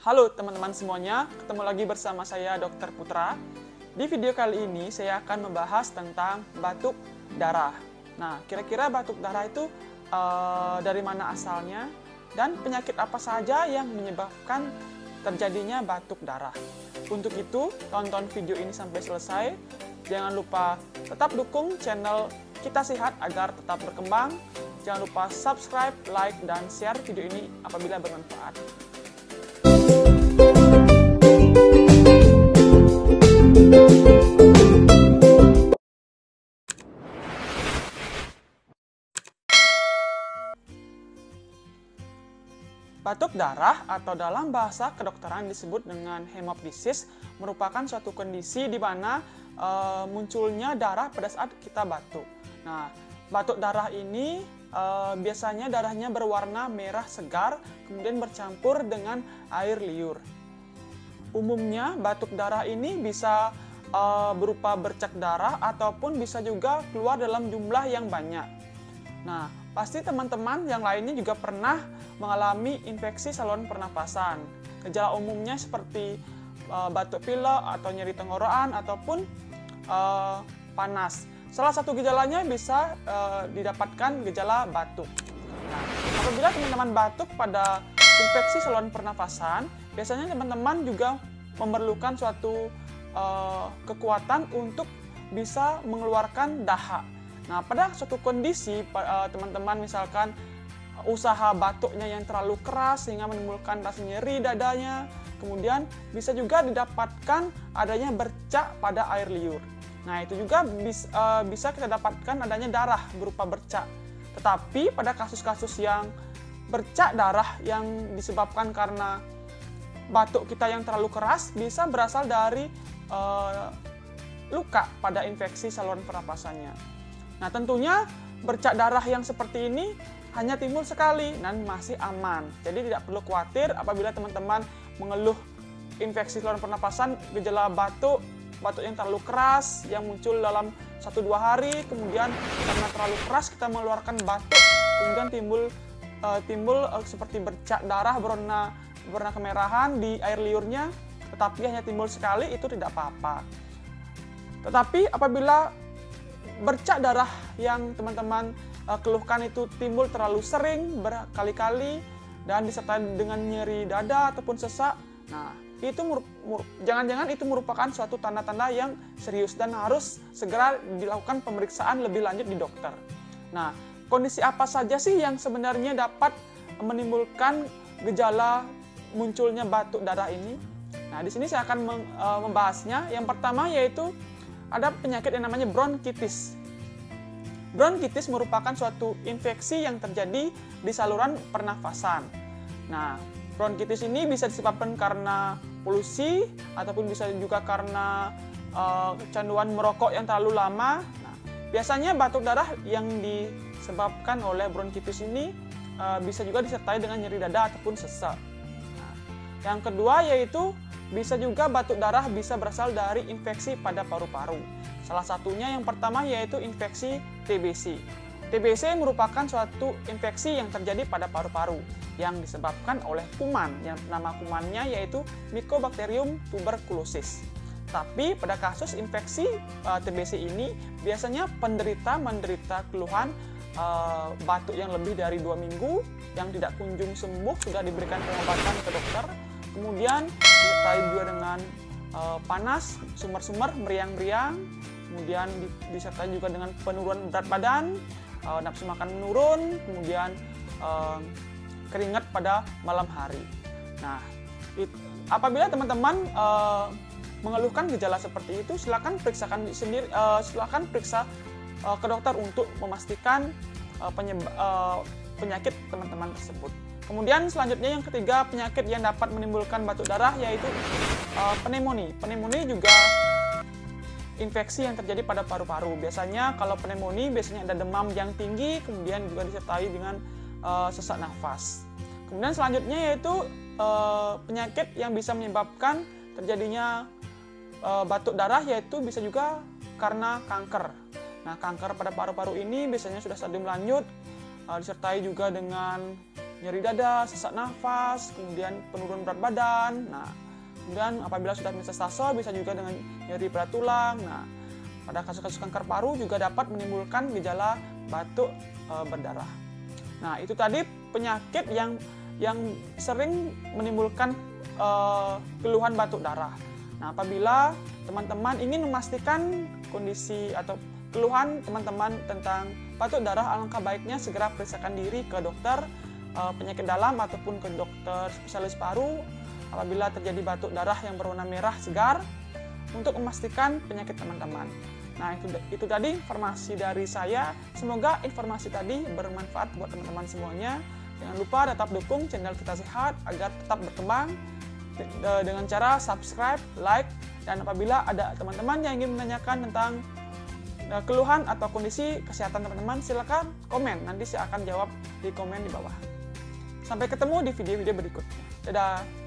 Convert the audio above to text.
Halo teman-teman semuanya, ketemu lagi bersama saya Dr. Putra. Di video kali ini saya akan membahas tentang batuk darah. Nah, kira-kira batuk darah itu dari mana asalnya dan penyakit apa saja yang menyebabkan terjadinya batuk darah. Untuk itu, tonton video ini sampai selesai. Jangan lupa tetap dukung channel Kita Sehat agar tetap berkembang. Jangan lupa subscribe, like, dan share video ini apabila bermanfaat. Batuk darah atau dalam bahasa kedokteran disebut dengan hemoptysis merupakan suatu kondisi di mana munculnya darah pada saat kita batuk. Nah, batuk darah ini biasanya darahnya berwarna merah segar kemudian bercampur dengan air liur. Umumnya batuk darah ini bisa berupa bercak darah ataupun bisa juga keluar dalam jumlah yang banyak. Nah, pasti teman-teman yang lainnya juga pernah mengalami infeksi saluran pernapasan. Gejala umumnya seperti batuk pilek atau nyeri tenggorokan ataupun panas. Salah satu gejalanya bisa didapatkan gejala batuk. Nah, apabila teman-teman batuk pada infeksi saluran pernapasan, biasanya teman-teman juga memerlukan suatu kekuatan untuk bisa mengeluarkan dahak. Nah, pada suatu kondisi teman-teman misalkan usaha batuknya yang terlalu keras sehingga menimbulkan rasa nyeri dadanya, kemudian bisa juga didapatkan adanya bercak pada air liur. Nah, itu juga bisa kita dapatkan adanya darah berupa bercak. Tetapi pada kasus-kasus yang bercak darah yang disebabkan karena batuk kita yang terlalu keras bisa berasal dari luka pada infeksi saluran pernapasannya. Nah, tentunya bercak darah yang seperti ini hanya timbul sekali dan masih aman. Jadi tidak perlu khawatir apabila teman-teman mengeluh infeksi saluran pernapasan, gejala batuk yang terlalu keras yang muncul dalam 1-2 hari, kemudian karena terlalu keras kita mengeluarkan batuk, kemudian timbul seperti bercak darah berwarna kemerahan di air liurnya, tetapi hanya timbul sekali, itu tidak apa-apa. Tetapi apabila bercak darah yang teman-teman keluhkan itu timbul terlalu sering, berkali-kali, dan disertai dengan nyeri dada ataupun sesak, nah itu jangan-jangan itu merupakan suatu tanda-tanda yang serius dan harus segera dilakukan pemeriksaan lebih lanjut di dokter. Nah, kondisi apa saja sih yang sebenarnya dapat menimbulkan gejala munculnya batuk darah ini? Nah, di sini saya akan membahasnya. Yang pertama yaitu ada penyakit yang namanya bronkitis. Bronkitis merupakan suatu infeksi yang terjadi di saluran pernafasan. Nah, bronkitis ini bisa disebabkan karena polusi ataupun bisa juga karena kecanduan merokok yang terlalu lama. Nah, biasanya batuk darah yang disebabkan oleh bronkitis ini bisa juga disertai dengan nyeri dada ataupun sesak. Nah, yang kedua yaitu bisa juga batuk darah bisa berasal dari infeksi pada paru-paru. Salah satunya yang pertama yaitu infeksi TBC. TBC merupakan suatu infeksi yang terjadi pada paru-paru yang disebabkan oleh kuman, yang nama kumannya yaitu Mycobacterium tuberculosis. Tapi pada kasus infeksi TBC ini biasanya penderita menderita keluhan batuk yang lebih dari 2 minggu yang tidak kunjung sembuh, sudah diberikan pengobatan ke dokter. Kemudian disertai juga dengan panas, sumber-sumber, meriang-meriang, kemudian disertai juga dengan penurunan berat badan, nafsu makan menurun, kemudian keringat pada malam hari. Nah, apabila teman-teman mengeluhkan gejala seperti itu, silakan periksakan sendiri, silakan periksa ke dokter untuk memastikan penyakit teman-teman tersebut. Kemudian selanjutnya yang ketiga penyakit yang dapat menimbulkan batuk darah yaitu pneumonia. Pneumonia juga infeksi yang terjadi pada paru-paru. Biasanya kalau pneumonia biasanya ada demam yang tinggi, kemudian juga disertai dengan sesak nafas. Kemudian selanjutnya yaitu penyakit yang bisa menyebabkan terjadinya batuk darah yaitu bisa juga karena kanker. Nah, kanker pada paru-paru ini biasanya sudah stadium lanjut, disertai juga dengan nyeri dada, sesak nafas, kemudian penurunan berat badan. Nah, kemudian apabila sudah metastase bisa juga dengan nyeri pada tulang. Nah, pada kasus-kasus kanker paru juga dapat menimbulkan gejala batuk berdarah. Nah, itu tadi penyakit yang sering menimbulkan keluhan batuk darah. Nah, apabila teman-teman ingin memastikan kondisi atau keluhan teman-teman tentang batuk darah, alangkah baiknya segera periksakan diri ke dokter penyakit dalam ataupun ke dokter spesialis paru apabila terjadi batuk darah yang berwarna merah segar untuk memastikan penyakit teman-teman. Nah, itu tadi informasi dari saya. Semoga informasi tadi bermanfaat buat teman-teman semuanya. Jangan lupa tetap dukung channel Kita Sehat agar tetap berkembang dengan cara subscribe, like, dan apabila ada teman-teman yang ingin menanyakan tentang keluhan atau kondisi kesehatan teman-teman, silakan komen. Nanti saya akan jawab di komen di bawah. Sampai ketemu di video-video berikutnya. Dadah!